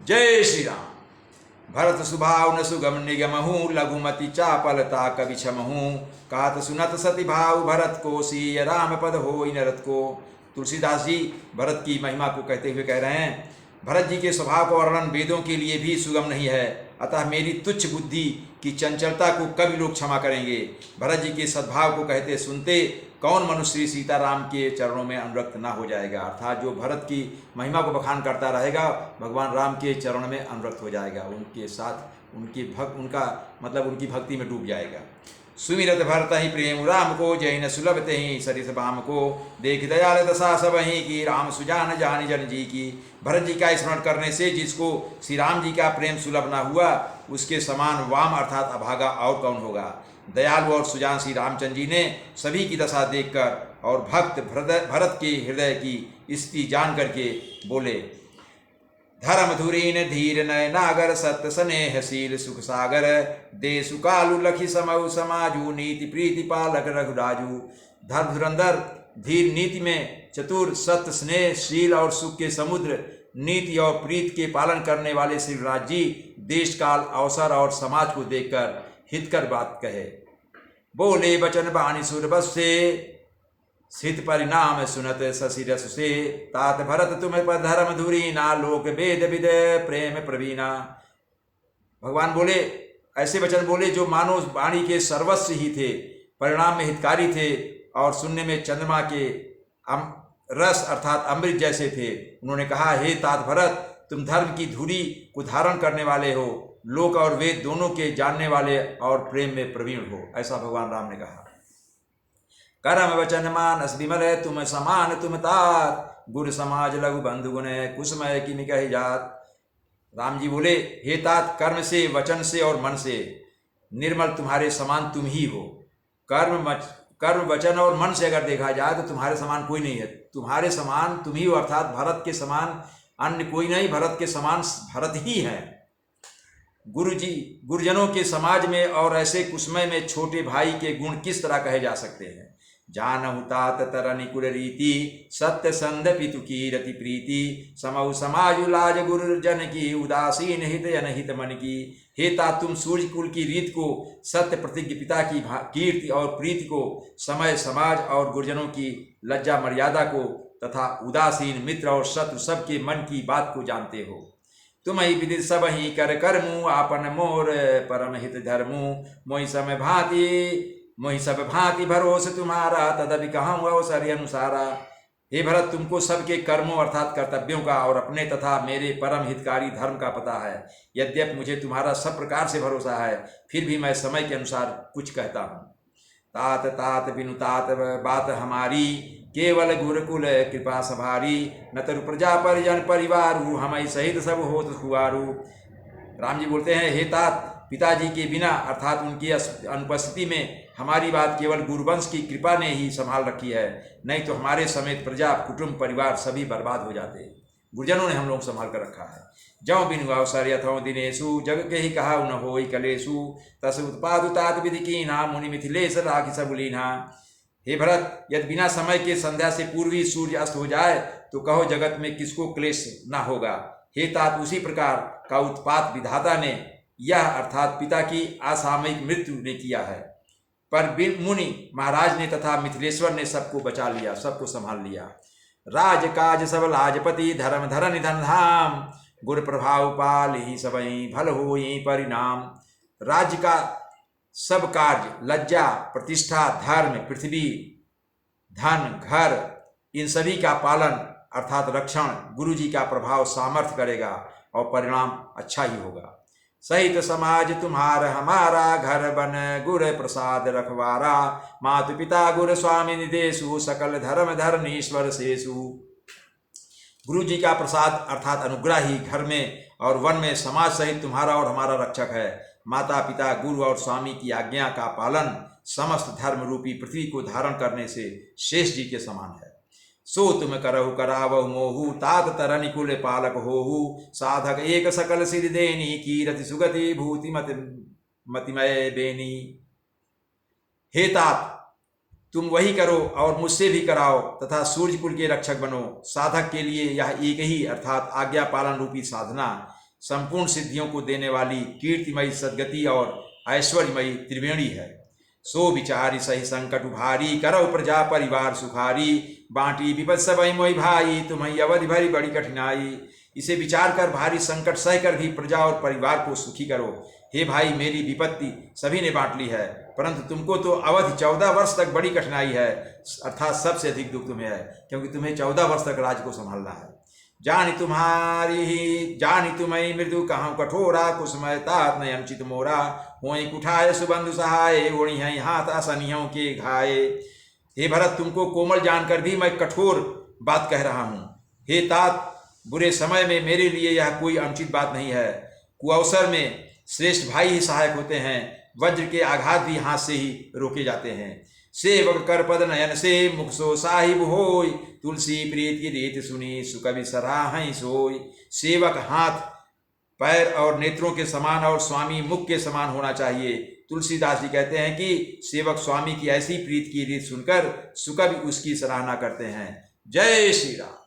जय श्री राम। भरत सुभाव न सुगम निगमहू, लघुमति चापलता कवि क्षमहू। कात सुनत सति भाव भरत को, सीय राम पद हो नरत को। तुलसीदास जी भरत की महिमा को कहते हुए कह रहे हैं, भरत जी के स्वभाव का वर्णन वेदों के लिए भी सुगम नहीं है, अतः मेरी तुच्छ बुद्धि की चंचलता को कवि लोग क्षमा करेंगे। भरत जी के सद्भाव को कहते सुनते कौन मनुष्य श्री सीताराम के चरणों में अनुरक्त ना हो जाएगा। अर्थात जो भरत की महिमा को बखान करता रहेगा, भगवान राम के चरणों में अनुरक्त हो जाएगा, उनके साथ उनकी भक्ति में डूब जाएगा। सुमिरत भरत ही प्रेम राम को, जैन सुलभ ही सरिस बाम को। देख दयाल दशा सब ही की, राम सुजान जानी जन जी की। भरत जी का स्मरण करने से जिसको श्री राम जी का प्रेम सुलभ ना हुआ, उसके समान वाम अर्थात अभागा और कौन होगा। दयालु और सुजान श्री रामचंद्र जी ने सभी की दशा देखकर और भक्त भरत के हृदय की स्थिति जान करके बोले, धर्म धुरीन धीर नय नागर, सत्य स्नेहशील सुख सागर। देशु कालु लखी समऊ समाजू, नीति प्रीति पालक रघुराजू। धर्म धुरंधर धीर नीति में चतुर, सत्य स्नेहशील और सुख के समुद्र, नीति और प्रीति के पालन करने वाले श्री राज जी देश काल अवसर और समाज को देखकर हितकर बात कहे। बोले बचन बाणी सुर बस से, सित परिणाम सुनत शशि रस से। तात भरत तुम्हें पर धर्म धुरी ना, लोक वेद विद प्रेम प्रवीणा। भगवान बोले, ऐसे वचन बोले जो मानो वाणी के सर्वस्व ही थे, परिणाम में हितकारी थे और सुनने में चंद्रमा के रस अर्थात अमृत जैसे थे। उन्होंने कहा, हे तात भरत, तुम धर्म की धुरी को धारण करने वाले हो, लोक और वेद दोनों के जानने वाले और प्रेम में प्रवीण हो। ऐसा भगवान राम ने कहा। करम वचन मानस विमल, तुम समान तुम तात, गुर समाज लघु बंधु गुण, कुसमय किमि कहि जात। राम जी बोले, हे तात, कर्म से वचन से और मन से निर्मल तुम्हारे समान तुम ही हो। कर्म वचन और मन से अगर देखा जाए तो तुम्हारे समान कोई नहीं है, तुम्हारे समान तुम ही हो, अर्थात भरत के समान अन्य कोई नहीं, भरत के समान भरत ही है। गुरुजनों के समाज में और ऐसे कुसमय में छोटे भाई के गुण किस तरह कहे जा सकते हैं। जानहु तात तरनि कुल रीति, सत्य संध पितु की रति प्रीति। समऊ समाजु लाज गुरुजन की, उदासीन हित अनहित मन की। हे तात, तुम सूर्य कुल की रीत को, सत्य प्रतिज्ञ पिता की कीर्ति और प्रीति को, समय समाज और गुरुजनों की लज्जा मर्यादा को, तथा उदासीन मित्र और शत्रु सबके मन की बात को जानते हो। तुम ही विदित सब ही कर कर्मु, आपन मोर परम हित धर्मु। मोहि सब भांति भरोस तुम्हारा, तदपि कहूँ अवसर अनुसारा। हे भरत, तुमको सबके कर्मों अर्थात कर्तव्यों का और अपने तथा मेरे परम हितकारी धर्म का पता है। यद्यपि मुझे तुम्हारा सब प्रकार से भरोसा है, फिर भी मैं समय के अनुसार कुछ कहता हूँ। तात तात बिनु तात बात हमारी, केवल गुरुकुल कृपा सभारी। न तरु प्रजा परिजन परिवारू, हम सहित सब होत खुआरू। राम जी बोलते हैं, हे तात, पिताजी के बिना अर्थात उनकी अनुपस्थिति में हमारी बात केवल गुरुवंश की कृपा ने ही संभाल रखी है, नहीं तो हमारे समेत प्रजा कुटुंब परिवार सभी बर्बाद हो जाते। गुरुजनों ने हम लोग संभाल कर रखा है। जौ बिनु अवसर यथो दिनेशु, जग के ही कहा न होई कलेशु। तस उत्पादु तात विधि कीन्हा, मुनि मिथिलेश राखि सब लीन्हा। हे भरत, यदि बिना समय के संध्या से पूर्व ही सूर्य अस्त हो जाए तो कहो जगत में किसको क्लेश ना होगा। हे तात, उसी प्रकार का उत्पात विधाता ने यह अर्थात पिता की असामयिक मृत्यु ने किया है, पर मुनि महाराज ने तथा मिथिलेश्वर ने सबको बचा लिया, सबको संभाल लिया। राज काज सब लाजपति, धर्म धर निधन धाम। गुर प्रभाव पाल ही सबही, भल हो परिणाम। राज्य का सब कार्य, लज्जा प्रतिष्ठा धर्म पृथ्वी धन घर, इन सभी का पालन अर्थात रक्षण गुरु जी का प्रभाव सामर्थ्य करेगा और परिणाम अच्छा ही होगा। सहित समाज तुम्हार हमारा, घर बन गुर प्रसाद रखवारा। मातु पिता गुर स्वामी निदेशु, सकल धर्म धरनीश्वर शेषु। गुरु जी का प्रसाद अर्थात अनुग्रह ही घर में और वन में समाज सहित तुम्हारा और हमारा रक्षक है। माता पिता गुरु और स्वामी की आज्ञा का पालन समस्त धर्म रूपी पृथ्वी को धारण करने से शेष जी के समान है। सो तुम करहु करावहु मोहु, तात तरनि कुल पालक होहु। साधक एक सकल सिद्धि देनी, कीरति सुगति भूति मतिमय बेनी। हे तात, तुम वही करो और मुझसे भी कराओ तथा सूर्य कुल के रक्षक बनो। साधक के लिए यह एक ही अर्थात आज्ञा पालन रूपी साधना संपूर्ण सिद्धियों को देने वाली कीर्तिमयी सद्गति और ऐश्वर्यमयी त्रिवेणी है। सो विचारी सही संकट उभारी, करो प्रजा परिवार सुखारी, बांटी विपद सबई मोई भाई, तुम्हें अवधि भरी बड़ी कठिनाई। इसे विचार कर भारी संकट सह कर भी प्रजा और परिवार को सुखी करो। हे भाई, मेरी विपत्ति सभी ने बांट ली है, परंतु तुमको तो अवधि 14 वर्ष तक बड़ी कठिनाई है, अर्थात सबसे अधिक दुख तुम्हें है, क्योंकि तुम्हें 14 वर्ष तक राज्य को संभालना है। जानी तुम्हारी ही जानी तुम्हें मृदु कहूँ कठोरा, कुसुमय तात नयन चित मोरा, होई कुठाय सुबंधु सहाय, ओणी है हाथ असनियों के घाये। हे भरत, तुमको कोमल जानकर भी मैं कठोर बात कह रहा हूँ। हे तात, बुरे समय में मेरे लिए यह कोई अनुचित बात नहीं है। कुअवसर में श्रेष्ठ भाई ही सहायक होते हैं, वज्र के आघात भी हाथ से ही रोके जाते हैं। सेवक कर पद नयन से मुख सो साहिब होय, तुलसी प्रीत की रीत सुनी सुकवि सराहै सोय। सेवक हाथ पैर और नेत्रों के समान और स्वामी मुख के समान होना चाहिए। तुलसीदास जी कहते हैं कि सेवक स्वामी की ऐसी प्रीत की रीत सुनकर सुकवि उसकी सराहना करते हैं। जय श्री राम।